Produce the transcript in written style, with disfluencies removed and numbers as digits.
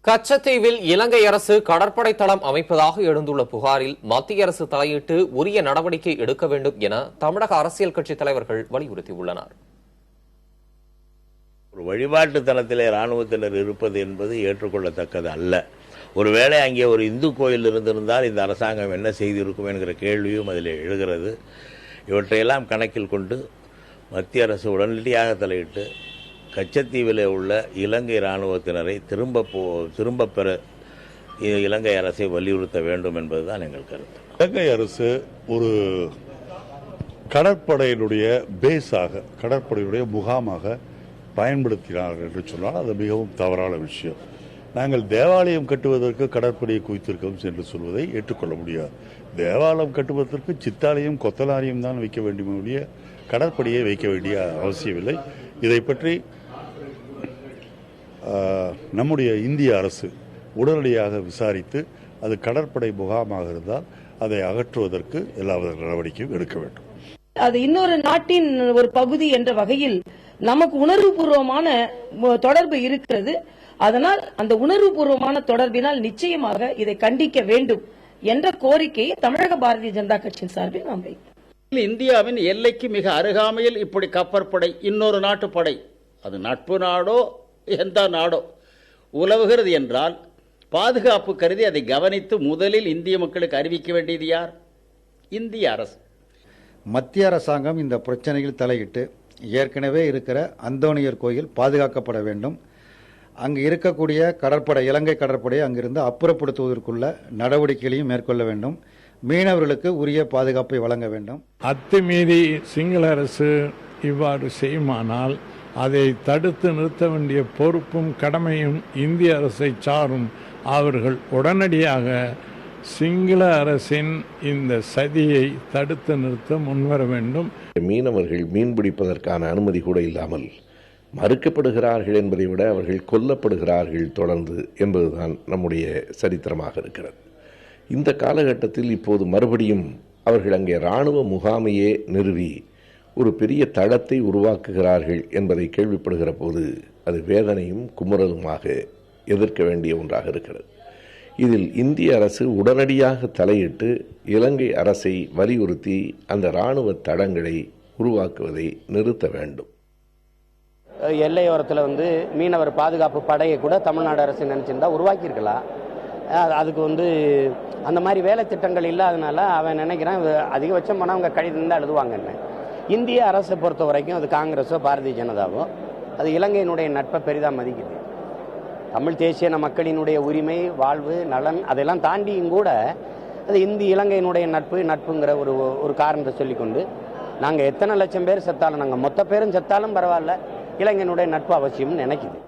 கச்சத்தீவில் இலங்கை அரசு கடற்படை தளம் அமைப்பதாக எழுந்துள்ள புகாரில் மத்திய அரசு தலையிட்டு உரிய நடவடிக்கை எடுக்க வேண்டும் என தமிழக அரசியல் கட்சித் தலைவர்கள் வலியுறுத்தியுள்ளனர். ஒரு வழிபாட்டு தளத்திலே இராணுவத்தினர் இருப்பது என்பது ஏற்றுக்கொள்ளத்தக்கது அல்ல. ஒருவேளை அங்கே ஒரு இந்து கோயில் இருந்திருந்தால் இந்த அரசாங்கம் என்ன செய்திருக்கும் என்கிற கேள்வியும் அதில் எழுகிறது. இவற்றையெல்லாம் கணக்கில் கொண்டு மத்திய அரசு உடனடியாக தலையிட்டு கச்சத்தீவிலே உள்ள இலங்கை இராணுவத்தினரை திரும்ப பெற இலங்கை அரசை வலியுறுத்த வேண்டும் என்பதுதான் எங்கள் கருத்து. இலங்கை அரசு ஒரு கடற்படையினுடைய பேஸாக, கடற்படையுடைய முகாமாக பயன்படுத்தினார்கள் என்று சொன்னால் அது மிகவும் தவறான விஷயம். நாங்கள் தேவாலயம் கட்டுவதற்கு கடற்படையை குவித்திருக்கோம் என்று சொல்வதை ஏற்றுக்கொள்ள முடியாது. தேவாலயம் கட்டுவதற்கு சித்தாலயம் கொத்தலாரியம் தான் வைக்க வேண்டிய கடற்படையை வைக்க வேண்டிய அவசியமில்லை. இதை பற்றி நம்முடைய இந்திய அரசு உடனடியாக விசாரித்து அது கடற்படை முகாமாக இருந்தால் அதை அகற்றுவதற்கு எல்லா நடவடிக்கையும் எடுக்க வேண்டும். அது இன்னொரு நாட்டின் ஒரு பகுதி என்ற வகையில் நமக்கு உணர்வுபூர்வமான தொடர்பு இருக்கிறது. அதனால் அந்த உணர்வுபூர்வமான தொடர்பினால் நிச்சயமாக இதை கண்டிக்க வேண்டும் என்ற கோரிக்கையை தமிழக பாரதிய ஜனதா கட்சியின் சார்பில் நாம் வைத்தோம். இந்தியாவின் எல்லைக்கு மிக அருகாமையில் இப்படி கப்பற்படை, இன்னொரு நாட்டு படை, அது நட்பு நாடோ எந்த நாடோ உலவுகிறது என்றால் பாதுகாப்பு கருதி அதை கவனித்து முதலில் இந்திய மக்களுக்கு அறிவிக்க வேண்டியது யார்? இந்திய அரசு. மத்திய அரசாங்கம் இந்த பிரச்சனையில் தலையிட்டு ஏற்கனவே இருக்கிற அந்தோணியர் கோயில் பாதுகாக்கப்பட வேண்டும். அங்கு இருக்கக்கூடிய கடற்படை, இலங்கை கடற்படையை அங்கிருந்து அப்புறப்படுத்துவதற்குள்ள நடவடிக்கைகளையும் மேற்கொள்ள வேண்டும். மீனவர்களுக்கு உரிய பாதுகாப்பை வழங்க வேண்டும். அத்துமீறி சிங்கள அரசு இவ்வாறு செய்யுமானால் அதை தடுத்து நிறுத்த வேண்டிய பொறுப்பும் கடமையும் இந்திய அரசை சாரும். அவர்கள் உடனடியாக சிங்கள அரசின் இந்த சதியை தடுத்து நிறுத்த முன்வர வேண்டும். மீனவர்கள் மீன்பிடிப்பதற்கான அனுமதி கூட இல்லாமல் மறுக்கப்படுகிறார்கள் என்பதை விட அவர்கள் கொல்லப்படுகிறார்கள் தொடர்ந்து என்பதுதான் நம்முடைய சரித்திரமாக இருக்கிறது. இந்த காலகட்டத்தில் இப்போது மறுபடியும் அவர்கள் அங்கே இராணுவ முகாமையே நிறுவி ஒரு பெரிய தளத்தை உருவாக்குகிறார்கள் என்பதை கேள்விப்படுகிற போது அது வேதனையும் குமுறலுமாக எதிர்க்க வேண்டிய ஒன்றாக இருக்கிறது. இதில் இந்திய அரசு உடனடியாக தலையிட்டு இலங்கை அரசை வலியுறுத்தி அந்த இராணுவ தளங்களை உருவாக்குவதை நிறுத்த வேண்டும். எல்லையோரத்தில் மீனவர் பாதுகாப்பு படையை கூட தமிழ்நாடு அரசு நினைச்சிருந்தா உருவாக்கியிருக்கலாம். அதுக்கு அந்த மாதிரி வேலை திட்டங்கள் இல்லாதனால அவன் நினைக்கிறான் அதிகபட்சம் போனால் அவங்க கடிதம் தான் எழுதுவாங்கன்னு. இந்திய அரசை பொறுத்த வரைக்கும் அது காங்கிரஸோ பாரதிய ஜனதாவோ அது இலங்கையினுடைய நட்பை பெரிதாக மதிக்குது. தமிழ் தேசிய மக்களினுடைய உரிமை, வாழ்வு, நலன் அதெல்லாம் தாண்டியும் கூட அது இலங்கையினுடைய நட்புங்கிற ஒரு காரணத்தை சொல்லிக்கொண்டு நாங்கள் எத்தனை லட்சம் பேர் செத்தாலும், நாங்கள் மொத்த பேரும் செத்தாலும் பரவாயில்ல, இலங்கையினுடைய நட்பு அவசியம்னு நினைக்குது.